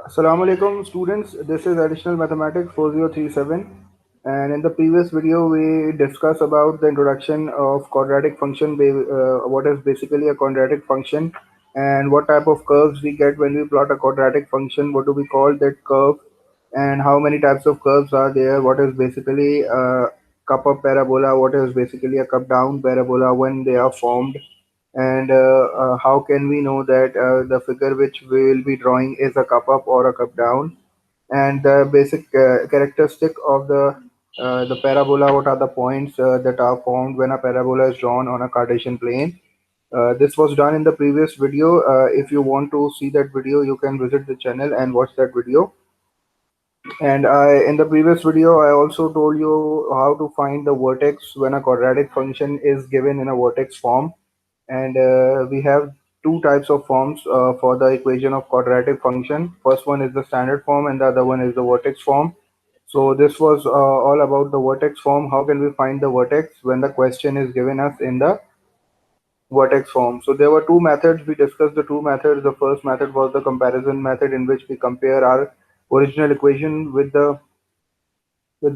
Assalamu alaikum students, this is Additional Mathematics 4037, and in the previous video we discussed about the introduction of quadratic function, what is basically a quadratic function and what type of curves we get when we plot a quadratic function, what do we call that curve, and how many types of curves are there, what is basically a cup up parabola, what is basically a cup down parabola when they are formed, and how can we know that the figure which we will be drawing is a cup up or a cup down, and the basic characteristic of the parabola, what are the points that are formed when a parabola is drawn on a Cartesian plane. This was done in the previous video. If you want to see that video, you can visit the channel and watch that video. And in the previous video, I also told you how to find the vertex when a quadratic function is given in a vertex form. And we have two types of forms for the equation of quadratic function. First one is the standard form and the other one is the vertex form. So this was all about the vertex form. How can we find the vertex when the question is given us in the vertex form? So there were two methods. We discussed the two methods. The first method was the comparison method, in which we compare our original equation with the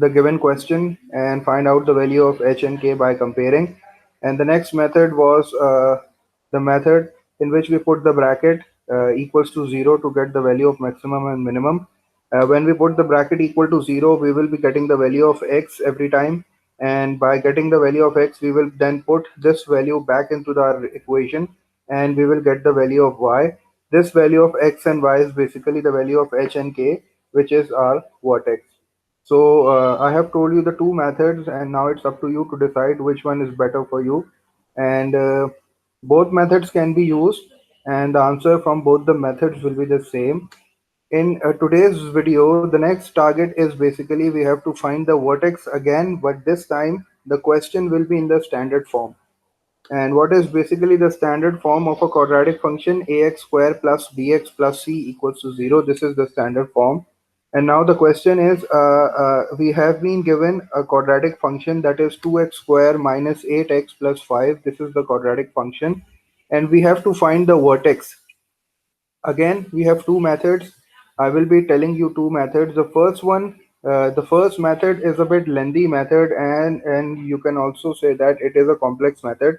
given question and find out the value of h and k by comparing. And the next method was the method in which we put the bracket equals to 0 to get the value of maximum and minimum. When we put the bracket equal to 0, we will be getting the value of x every time, and by getting the value of x, we will then put this value back into the equation and we will get the value of y. This value of x and y is basically the value of h and k, which is our vertex. So I have told you the two methods, and now it's up to you to decide which one is better for you. And both methods can be used, and the answer from both the methods will be the same. In today's video, the next target is basically we have to find the vertex again, but this time the question will be in the standard form. And what is basically the standard form of a quadratic function? Ax square plus bx plus c equals to 0. This is the standard form. And now the question is, we have been given a quadratic function that is 2x square minus 8x plus 5. This is the quadratic function. And we have to find the vertex. Again, we have two methods. I will be telling you two methods. The first one, the first method is a bit lengthy method, and you can also say that it is a complex method.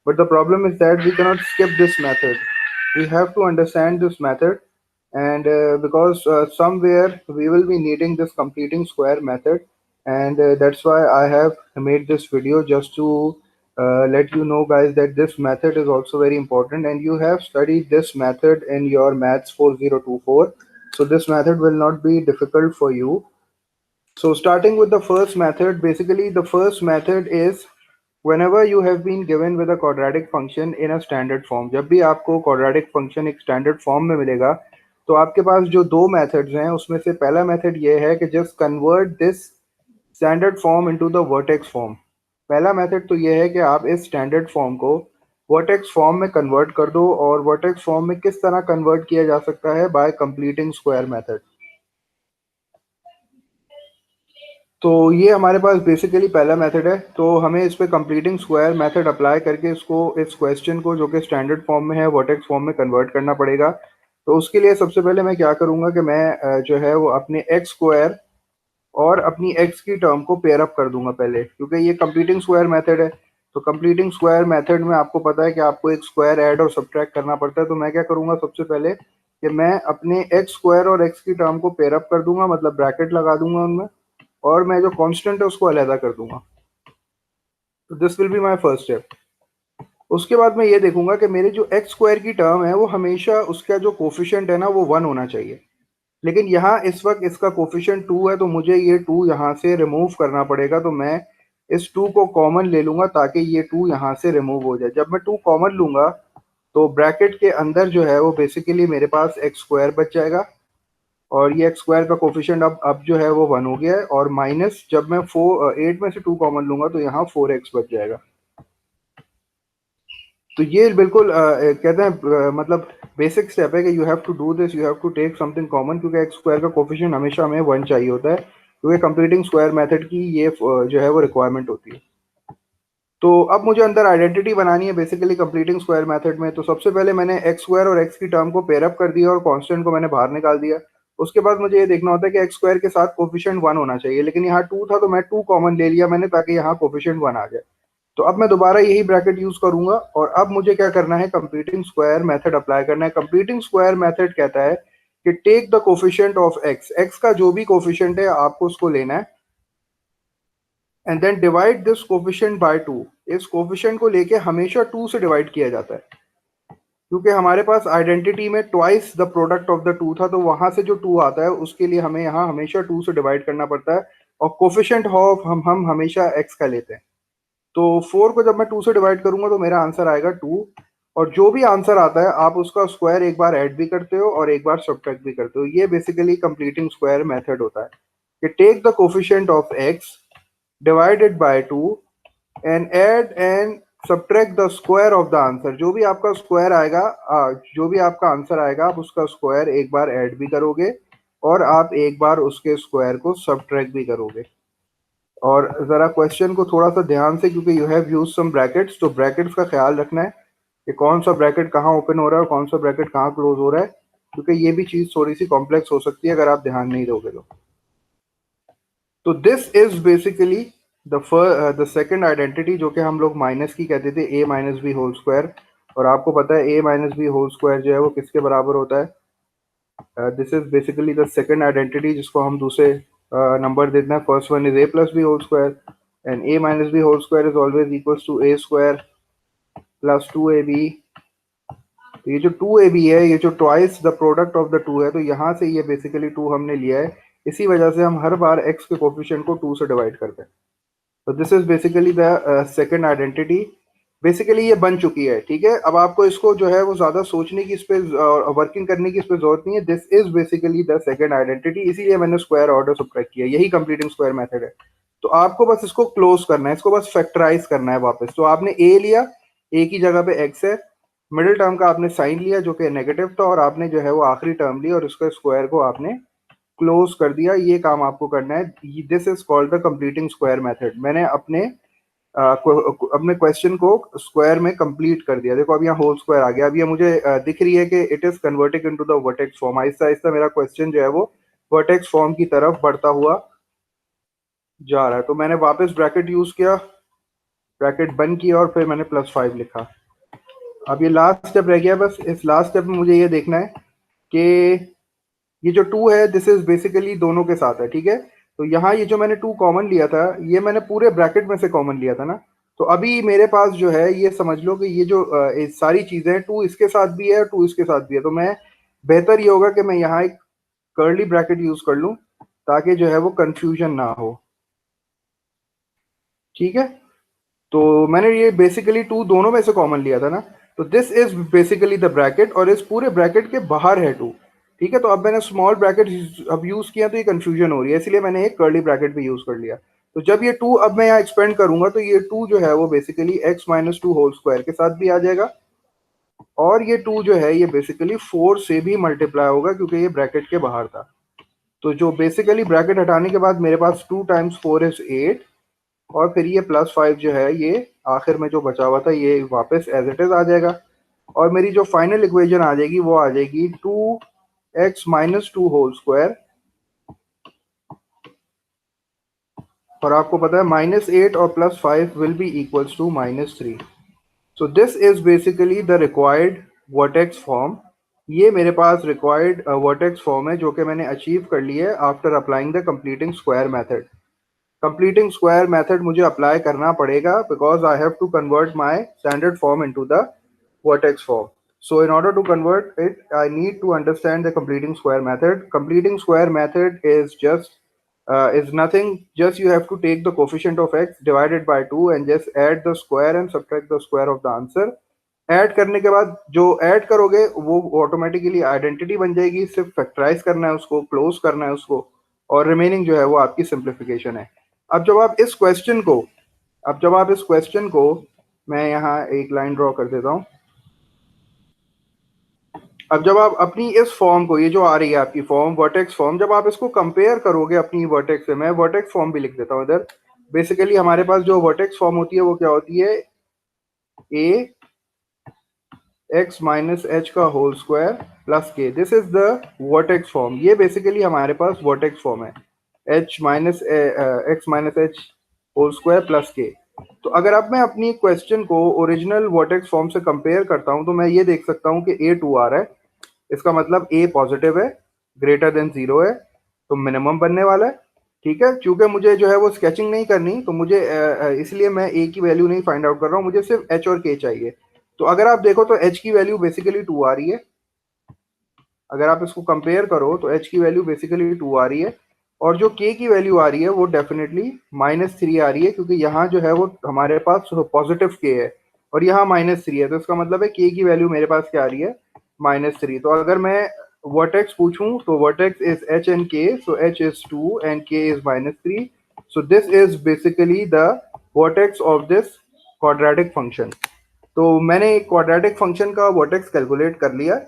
But the problem is that we cannot skip this method. We have to understand this method, and because somewhere we will be needing this completing square method, and that's why I have made this video, just to let you know guys that this method is also very important, and you have studied this method in your maths 4024, so this method will not be difficult for you. So starting with the first method, basically the first method is whenever you have been given with a quadratic function in a standard form, जब भी आपको quadratic function एक standard form में मिलेगा, तो आपके पास जो दो methods हैं उसमें से पहला method ये है कि just convert this standard form into the vertex form. पहला मेथड तो ये है कि आप इस स्टैंडर्ड फॉर्म को वर्टेक्स फॉर्म में कन्वर्ट कर दो, और वर्टेक्स फॉर्म में किस तरह कन्वर्ट किया जा सकता है? Bye completing square method. तो ये हमारे पास बेसिकली पहला मेथड है. तो हमें इस पे कंप्लीटिंग स्क्वायर मेथड अप्लाई करके इसको, इस क्वेश्चन को जो कि स्टैंडर्ड फॉर्म में है, वर्टेक्स फॉर्म में कन्वर्ट करना पड़ेगा. तो उसके लिए सबसे पहले मैं क्या करूँगा कि मैं जो है वो अपने एक्स स्क्वायर और अपनी x की टर्म को पेयर अप कर दूंगा पहले, क्योंकि ये कंप्लीटिंग स्क्वायर मेथड है. तो कंप्लीटिंग स्क्वायर मेथड में आपको पता है कि आपको एक स्क्वायर ऐड और सब्ट्रैक्ट करना पड़ता है. तो मैं क्या करूंगा सबसे पहले कि मैं अपने एक्स स्क्वायर और x की टर्म को पेयर अप कर दूंगा, मतलब ब्रैकेट लगा दूंगा उनमें, और मैं जो कांस्टेंट है उसको अलहदा कर दूंगा. तो this will be my first step. उसके बाद मैं ये देखूंगा कि मेरे जो एक्स स्क्वायर की टर्म है वो हमेशा उसका जो कोफिशिएंट है ना वो 1 होना चाहिए. लेकिन यहाँ इस वक्त इसका कोफिशिएंट 2 है, तो मुझे ये 2 यहाँ से रिमूव करना पड़ेगा. तो मैं इस 2 को कॉमन ले लूंगा ताकि ये 2 यहाँ से रिमूव हो जाए. जब मैं 2 कॉमन लूंगा तो ब्रैकेट के अंदर जो है वो बेसिकली मेरे पास एक्स स्क्वायर बच जाएगा, और ये एक्स स्क्वायर का कोफिशिएंट अब जो है वो 1 हो गया है. और माइनस जब मैं 8 में से 2 कॉमन लूंगा तो यहाँ 4x बच जाएगा. तो ये बिल्कुल कहते हैं मतलब बेसिक स्टेप है कि you have to do this, you have to take something common, क्योंकि एक्स स्क्वायर का कोफिशिएंट हमेशा हमें 1 चाहिए होता है, क्योंकि कंप्लीटिंग स्क्वायर मेथड की ये जो है वो रिक्वायरमेंट होती है. तो अब मुझे अंदर आइडेंटिटी बनानी है बेसिकली कंप्लीटिंग स्क्वायर मेथड में. तो सबसे पहले मैंने एक्स स्क्वायर और एक्स की टर्म को पेयर अप कर दिया और कांस्टेंट को मैंने बाहर निकाल दिया. उसके बाद मुझे ये देखना होता है कि एक्स स्क्वायर के साथ कोफिशिएंट 1 होना चाहिए, लेकिन यहाँ 2 था तो मैं 2 कॉमन ले लिया मैंने ताकि यहाँ कोफिशिएंट 1 आ जाए। तो अब मैं दोबारा यही ब्रैकेट यूज करूंगा और अब मुझे क्या करना है, कंप्लीटिंग स्क्वायर मेथड अप्लाई करना है। कंप्लीटिंग स्क्वायर मेथड कहता है कि take the coefficient of x, x का जो भी कोफिशिएंट है आपको उसको लेना है, and then divide this coefficient by 2। इस कोफिशिएंट को लेके हमेशा 2 से डिवाइड किया जाता है, क्योंकि हमारे पास आइडेंटिटी में twice the product of the two था, तो वहां से जो 2 आता है उसके लिए हमें यहाँ हमेशा 2 से डिवाइड करना पड़ता है। और कोफिशिएंट ऑफ हम हमेशा एक्स का लेते हैं। तो 4 को जब मैं 2 से डिवाइड करूंगा तो मेरा आंसर आएगा 2। और जो भी आंसर आता है आप उसका स्क्वायर एक बार ऐड भी करते हो और एक बार सब्ट्रैक्ट भी करते हो। ये बेसिकली कंप्लीटिंग स्क्वायर मेथड होता है कि take the coefficient of x divided by 2 and add and subtract the square of the answer. जो भी आपका स्क्वायर आएगा, जो भी आपका आंसर आएगा आप उसका स्क्वायर एक बार ऐड भी करोगे और आप एक बार उसके स्क्वायर को सब्ट्रैक्ट भी करोगे। और ज़रा क्वेश्चन को थोड़ा सा ध्यान से, क्योंकि you have use some brackets, तो ब्रैकेट्स का ख्याल रखना है कि कौन सा ब्रैकेट कहाँ ओपन हो रहा है और कौन सा ब्रैकेट कहाँ क्लोज हो रहा है, क्योंकि ये भी चीज़ थोड़ी सी कॉम्प्लेक्स हो सकती है अगर आप ध्यान नहीं दोगे तो this is basically the second identity, जो कि हम लोग माइनस की कहते थे, a minus b whole square. और आपको पता है a minus b whole square जो है वो किसके बराबर होता है? This is basically the second identity जिसको हम दूसरे नंबर देते हैं। First one is a plus b whole square and a minus b whole square is always equals to A square plus 2ab। तो ये जो 2ab है, ये जो twice the product of the two है, तो यहाँ से ये बेसिकली 2 हमने लिया है। इसी वजह से हम हर बार x के कोफिशिएंट को 2 से डिवाइड करते हैं। तो this is basically the second identity. Basically ये बन चुकी है, ठीक है। अब आपको इसको जो है वो ज्यादा सोचने की, इस पे वर्किंग करने की इस पे जरूरत नहीं है। This is basically the second identity, इसीलिए मैंने स्क्वायर ऑर्डर सब्ट्रैक्ट किया। यही कंप्लीटिंग स्क्वायर मेथड है। तो आपको बस इसको क्लोज करना है, इसको बस फैक्टराइज करना है वापस। तो आपने ए लिया, ए की जगह पे एक्स है, मिडिल टर्म का आपने साइन लिया जो कि नेगेटिव था, और आपने जो है वो आखिरी टर्म ली और उसका स्क्वायर को आपने क्लोज कर दिया। ये काम आपको करना है। This is called the completing square method. मैंने अपने क्वेश्चन को स्क्वायर में कंप्लीट कर दिया। देखो अब यहाँ होल स्क्वायर आ गया। अब ये मुझे दिख रही है कि it is converted into the vertex form. Aahista Aahista मेरा क्वेश्चन जो है वो वर्टेक्स फॉर्म की तरफ बढ़ता हुआ जा रहा है। तो मैंने वापस ब्रैकेट यूज किया, ब्रैकेट बंद किया और फिर मैंने +5 लिखा। अब ये लास्ट स्टेप रह गया। बस इस लास्ट स्टेप में मुझे ये देखना है कि ये जो 2 है दिस इज बेसिकली दोनों के साथ है, ठीक है। तो यहाँ ये जो मैंने 2 कॉमन लिया था, ये मैंने पूरे ब्रैकेट में से कॉमन लिया था ना। तो अभी मेरे पास जो है, ये समझ लो कि ये जो सारी चीजें हैं, 2 इसके साथ भी है, 2 इसके साथ भी है। तो मैं बेहतर ये होगा कि मैं यहाँ एक कर्ली ब्रैकेट यूज कर लूँ ताकि जो है वो कंफ्यूजन ना हो, ठीक है। तो मैंने ये बेसिकली 2 दोनों में से कॉमन लिया था ना। तो this is basically the bracket और इस पूरे ब्रैकेट के बाहर है 2, ठीक है। तो अब मैंने स्मॉल ब्रैकेट अब यूज किया तो ये कंफ्यूजन हो रही है, इसलिए मैंने एक कर्ली ब्रैकेट भी यूज कर लिया। तो जब ये 2 अब मैं यहाँ एक्सपेंड करूंगा तो ये 2 जो है वो basically x minus 2 whole square के साथ भी आ जाएगा, और ये 2 जो है ये बेसिकली 4 से भी मल्टीप्लाई होगा क्योंकि ये ब्रैकेट के बाहर था। तो जो बेसिकली ब्रैकेट हटाने के बाद मेरे पास 2 टाइम्स 4 इज 8, और फिर ये +5 जो है ये आखिर में जो बचा हुआ था ये वापस एज इट इज आ जाएगा। और मेरी जो फाइनल इक्वेशन आ जाएगी वो आ जाएगी 2x माइनस 2 होल स्क्वायर। और आपको पता है -8 और +5 will be equals to -3। So this is basically the required vertex form. ये मेरे पास रिक्वायर्ड वर्टेक्स फॉर्म है जो कि मैंने अचीव कर ली है after applying the completing square method. Completing square method मुझे अप्लाई करना पड़ेगा because I have to convert my standard form into the vertex form. So in order to convert it, I need to understand the completing square method. Completing square method is just is nothing. Just you have to take the coefficient of x divided by 2 and just add the square and subtract the square of the answer. Add करने के बाद जो add करोगे वो automatically identity बन जाएगी। सिर्फ factorise करना है उसको, क्लोज करना है उसको, और रिमेनिंग जो है वो आपकी सिंप्लीफिकेशन है। अब जब आप इस क्वेश्चन को मैं यहाँ एक लाइन ड्रॉ कर देता हूँ। अब जब आप अपनी इस फॉर्म को, ये जो आ रही है आपकी फॉर्म वर्टेक्स फॉर्म, जब आप इसको कंपेयर करोगे अपनी वर्टेक्स से, मैं वर्टेक्स फॉर्म भी लिख देता हूँ इधर। बेसिकली हमारे पास जो वर्टेक्स फॉर्म होती है वो क्या होती है, ए x माइनस एच का whole square plus k, this is the vertex form. ये बेसिकली हमारे पास वर्टेक्स फॉर्म है, h minus x minus h whole square plus k. तो अगर अब मैं अपनी क्वेश्चन को ओरिजिनल वर्टेक्स फॉर्म से कंपेयर करता हूं तो मैं ये देख सकता हूं कि a 2 आ रहा है, इसका मतलब a पॉजिटिव है, ग्रेटर देन 0 है, तो मिनिमम बनने वाला है। ठीक है, क्योंकि मुझे जो है वो स्केचिंग नहीं करनी, तो मुझे इसलिए मैं a की वैल्यू नहीं फाइंड आउट कर रहा हूँ, मुझे सिर्फ h और k चाहिए। तो अगर आप देखो तो h की वैल्यू बेसिकली 2 आ रही है, अगर आप इसको कंपेयर करो तो h की वैल्यू बेसिकली 2 आ रही है, और जो k की वैल्यू आ रही है वो डेफिनेटली -3 आ रही है, क्योंकि यहाँ जो है वो हमारे पास पॉजिटिव k है और यहाँ -3 है, तो इसका मतलब है k की वैल्यू मेरे पास क्या आ रही है, -3। तो अगर मैं वर्टेक्स पूछूं तो vertex is h and k, so h is 2 and k is -3, so this is basically the vertex of this quadratic function. तो मैंने एक क्वाड्रेटिक फंक्शन का वर्टेक्स कैलकुलेट कर लिया।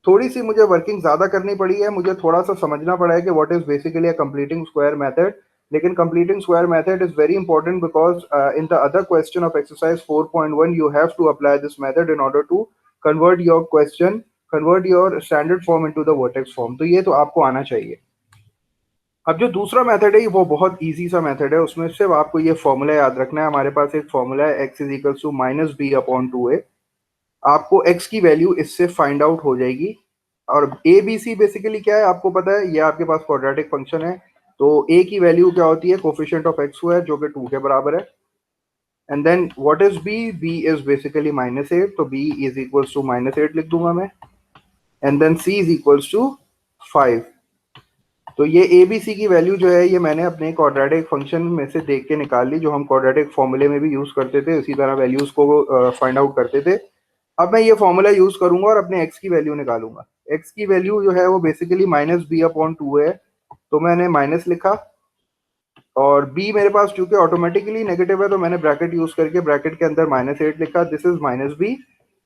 थोड़ी सी मुझे वर्किंग ज़्यादा करनी पड़ी है, मुझे थोड़ा सा समझना पड़ा है कि what is basically a completing square method. लेकिन completing square method is very important because in the other question of exercise 4.1 you have to apply this method in order to convert your question, convert your standard form into the vertex form. तो ये तो आपको आना चाहिए। अब जो दूसरा method है वो बहुत इजी सा मेथड है, उसमें सिर्फ आपको ये फॉर्मूला याद रखना है। हमारे पास एक फॉर्मूला है x is equal to minus b upon 2a। आपको x की वैल्यू इससे फाइंड आउट हो जाएगी। और ए बी सी बेसिकली क्या है आपको पता है, ये आपके पास क्वाड्रेटिक फंक्शन है। तो a की वैल्यू क्या होती है, कोफिशिएंट ऑफ एक्स स्क्वायर, जो कि 2 के बराबर है। And then what is b, b is basically -8, तो b इज इक्वल्स टू -8 लिख दूंगा मैं। And then c is equals to 5। तो ये ए बी सी की वैल्यू जो है ये मैंने अपने क्वाड्रेटिक फंक्शन में से देख के निकाल ली, जो हम क्वाड्रेटिक फॉर्मूले में भी यूज करते थे, इसी तरह वैल्यूज को फाइंड आउट करते थे। अब मैं ये फॉर्मूला यूज करूंगा और अपने x की वैल्यू निकालूंगा। x की वैल्यू जो है वो बेसिकली -b/2 है, तो मैंने माइनस लिखा, और b मेरे पास चूंकि ऑटोमेटिकली नेगेटिव है तो मैंने ब्रैकेट यूज करके ब्रैकेट के अंदर -8 लिखा, दिस इज -b,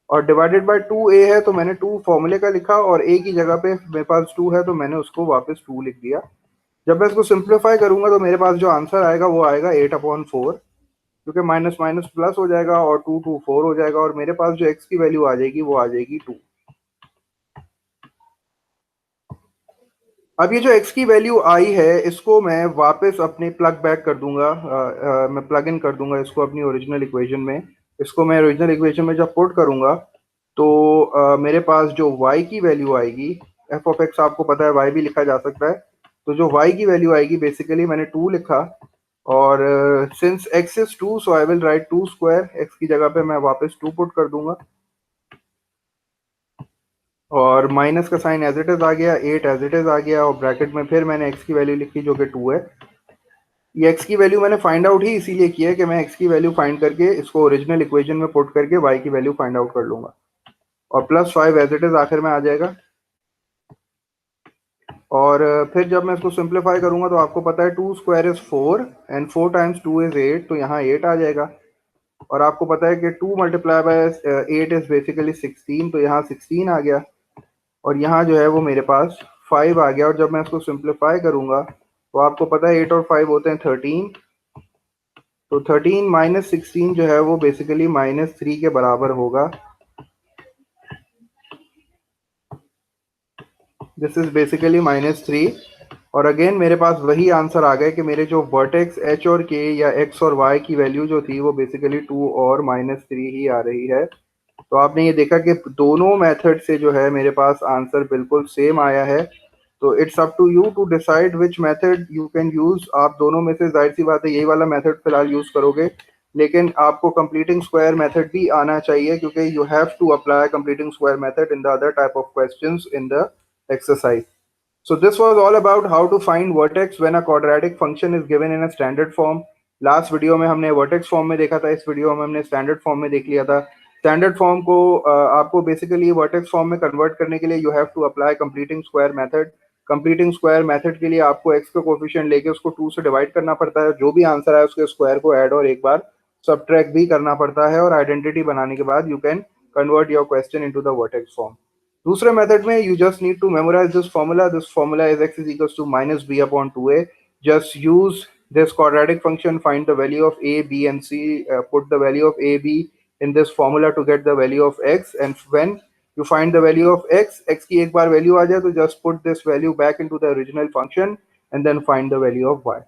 और डिवाइडेड बाय 2a है तो मैंने 2 फॉर्मूले का लिखा, और a की जगह पे मेरे पास 2 है तो मैंने उसको वापस 2 लिख दिया। जब मैं इसको सिंप्लीफाई करूंगा तो मेरे पास जो आंसर आएगा वो आएगा 8/4, क्योंकि माइनस माइनस प्लस हो जाएगा और 2 2 4 हो जाएगा, और मेरे पास जो x की वैल्यू आ जाएगी वो आ जाएगी 2। अब ये जो x की वैल्यू आई है इसको मैं वापस अपने प्लग बैक कर दूंगा, मैं प्लग इन कर दूंगा इसको अपनी ओरिजिनल इक्वेशन में। इसको मैं ओरिजिनल इक्वेशन में जब पुट करूंगा तो मेरे पास जो y की वैल्यू आएगी, f ऑफ x आपको पता है y भी लिखा जा सकता है, तो जो y की वैल्यू आएगी बेसिकली मैंने 2 लिखा, और since x is 2 so I will write 2 square, x की जगह पे मैं वापस 2 पुट कर दूंगा, और माइनस का साइन एज इट इज आ गया, 8 एज इट इज आ गया, और ब्रैकेट में फिर मैंने x की वैल्यू लिखी जो कि 2 है। ये x की वैल्यू मैंने फाइंड आउट ही इसीलिए किया है कि मैं x की वैल्यू फाइंड करके इसको ओरिजिनल इक्वेशन में पुट करके y की वैल्यू फाइंड आउट कर लूंगा, और +5 एज इट इज आखिर में आ जाएगा। और फिर जब मैं इसको सिंप्लीफाई करूंगा तो आपको पता है 2 square is 4 and 4 times 2 is 8, तो यहाँ 8 आ जाएगा। और आपको पता है कि 2 मल्टीप्लाई बाय 8 इज बेसिकली 16, तो यहाँ 16 आ गया, और यहाँ जो है वो मेरे पास 5 आ गया। और जब मैं इसको सिंप्लीफाई करूंगा तो आपको पता है 8 और 5 होते हैं 13, तो 13 माइनस 16 जो है वो बेसिकली -3 के बराबर होगा। दिस इज बेसिकली -3, और अगेन मेरे पास वही आंसर आ गया कि मेरे जो वर्टेक्स h और k या x और y की वैल्यू जो थी वो बेसिकली 2 और -3 ही आ रही है। तो आपने ये देखा कि दोनों मेथड से जो है मेरे पास आंसर बिल्कुल सेम आया है। तो it's up to you to decide which method you can use. आप दोनों में से जाहिर सी बात है यही वाला मेथड फिलहाल यूज करोगे, लेकिन आपको कंप्लीटिंग स्क्वायर मेथड भी आना चाहिए, क्योंकि you have to apply completing square method in the other type of questions in the exercise. So this was all about how to find vertex when a quadratic function is given in a standard form. Last video में हमने vertex form में देखा था, इस video में हमने standard form में देख लिया था। स्टैंडर्ड फॉर्म को आपको बेसिकली वर्टेक्स फॉर्म में कन्वर्ट करने के लिए you have to apply completing square method. Completing square method के लिए आपको x का कोफिशिएंट लेके उसको 2 से डिवाइड करना पड़ता है, जो भी आंसर है उसके स्क्वायर को ऐड और एक बार सबट्रैक्ट भी करना पड़ता है, और आइडेंटिटी बनाने के बाद you can convert your question into the vertex form. दूसरे मेथड में you just need to memorize this formula is x is equals to -b/2a। just use this quadratic function, find the value of a, b and c, put the value of a, b in this formula to get the value of x, and when you find the value of x की एक बार value आ जाए तो just put this value back into the original function and then find the value of y.